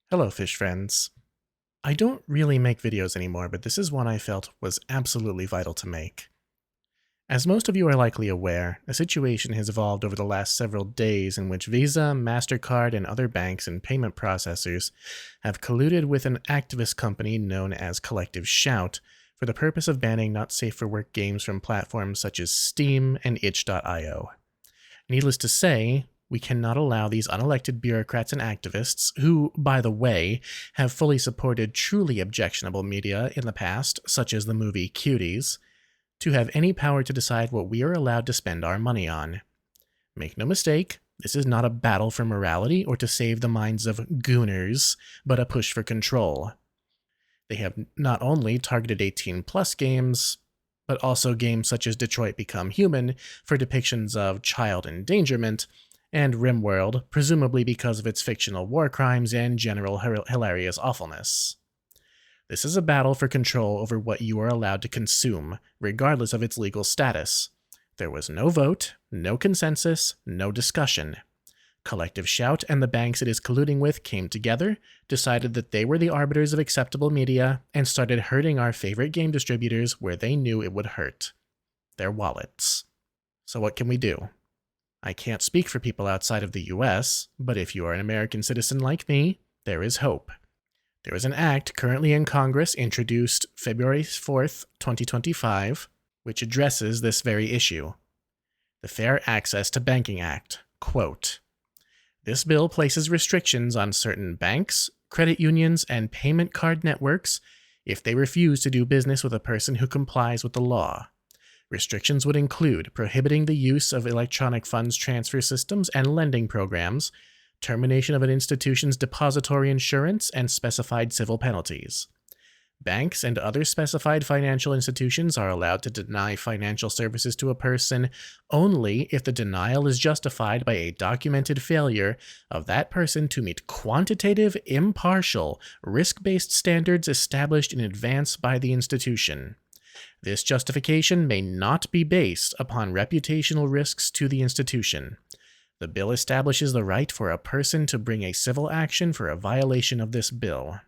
Hello, fish friends. I don't really make videos anymore, but this is one I felt was absolutely vital to make. As most of you are likely aware, a situation has evolved over the last several days in which Visa, Mastercard, and other banks and payment processors have colluded with an activist company known as Collective Shout for the purpose of banning not safe for work games from platforms such as Steam and itch.io. Needless to say, we cannot allow these unelected bureaucrats and activists, who, by the way, have fully supported truly objectionable media in the past, such as the movie Cuties, to have any power to decide what we are allowed to spend our money on. Make no mistake, this is not a battle for morality or to save the minds of gooners, but a push for control. They have not only targeted 18-plus games, but also games such as Detroit Become Human for depictions of child endangerment, and RimWorld, presumably because of its fictional war crimes and general hilarious awfulness. This is a battle for control over what you are allowed to consume, regardless of its legal status. There was no vote, no consensus, no discussion. Collective Shout and the banks it is colluding with came together, decided that they were the arbiters of acceptable media, and started hurting our favorite game distributors where they knew it would hurt: their wallets. So what can we do? I can't speak for people outside of the US, but if you are an American citizen like me, there is hope. There is an act currently in Congress introduced February 4th, 2025, which addresses this very issue. The Fair Access to Banking Act. Quote, "This bill places restrictions on certain banks, credit unions, and payment card networks if they refuse to do business with a person who complies with the law. Restrictions would include prohibiting the use of electronic funds transfer systems and lending programs, termination of an institution's depository insurance, and specified civil penalties. Banks and other specified financial institutions are allowed to deny financial services to a person only if the denial is justified by a documented failure of that person to meet quantitative, impartial, risk-based standards established in advance by the institution. This justification may not be based upon reputational risks to the institution. The bill establishes the right for a person to bring a civil action for a violation of this bill."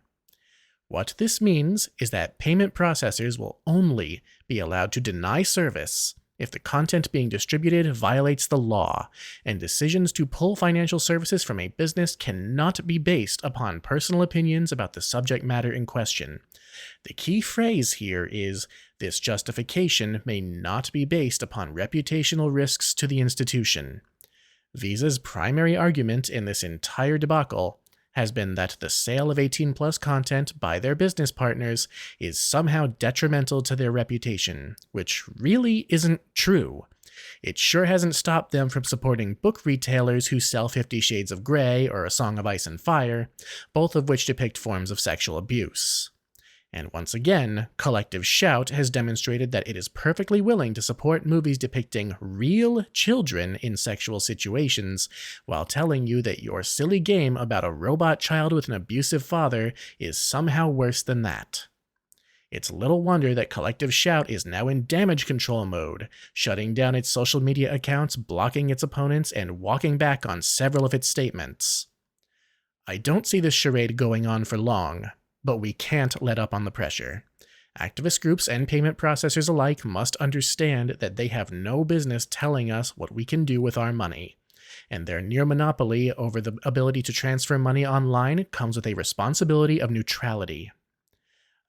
What this means is that payment processors will only be allowed to deny service if the content being distributed violates the law, and decisions to pull financial services from a business cannot be based upon personal opinions about the subject matter in question. The key phrase here is, "This justification may not be based upon reputational risks to the institution." Visa's primary argument in this entire debacle has been that the sale of 18-plus content by their business partners is somehow detrimental to their reputation, which really isn't true. It sure hasn't stopped them from supporting book retailers who sell 50 Shades of Grey or A Song of Ice and Fire, both of which depict forms of sexual abuse. And once again, Collective Shout has demonstrated that it is perfectly willing to support movies depicting real children in sexual situations, while telling you that your silly game about a robot child with an abusive father is somehow worse than that. It's little wonder that Collective Shout is now in damage control mode, shutting down its social media accounts, blocking its opponents, and walking back on several of its statements. I don't see this charade going on for long, but we can't let up on the pressure. Activist groups and payment processors alike must understand that they have no business telling us what we can do with our money, and their near monopoly over the ability to transfer money online comes with a responsibility of neutrality.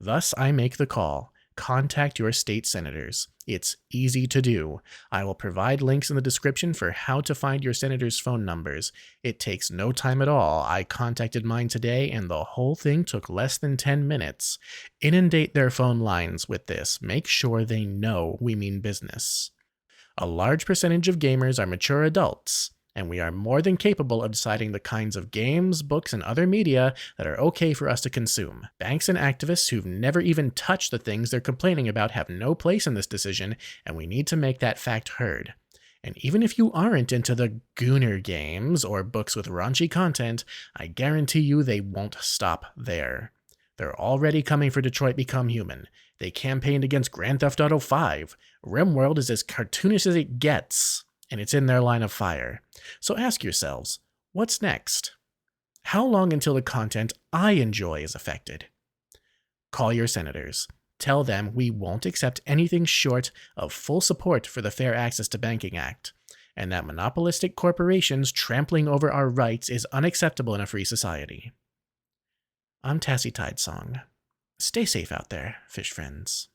Thus, I make the call. Contact your state senators. It's easy to do. I will provide links in the description for how to find your senators' phone numbers. It takes no time at all. I contacted mine today, and the whole thing took less than 10 minutes. Inundate their phone lines with this. Make sure they know we mean business. A large percentage of gamers are mature adults, and we are more than capable of deciding the kinds of games, books, and other media that are okay for us to consume. Banks and activists who've never even touched the things they're complaining about have no place in this decision, and we need to make that fact heard. And even if you aren't into the gooner games or books with raunchy content, I guarantee you they won't stop there. They're already coming for Detroit Become Human. They campaigned against Grand Theft Auto 5. RimWorld is as cartoonish as it gets, and it's in their line of fire. So ask yourselves, what's next? How long until the content I enjoy is affected? Call your senators. Tell them we won't accept anything short of full support for the Fair Access to Banking Act, and that monopolistic corporations trampling over our rights is unacceptable in a free society. I'm Tassie Tidesong. Stay safe out there, fish friends.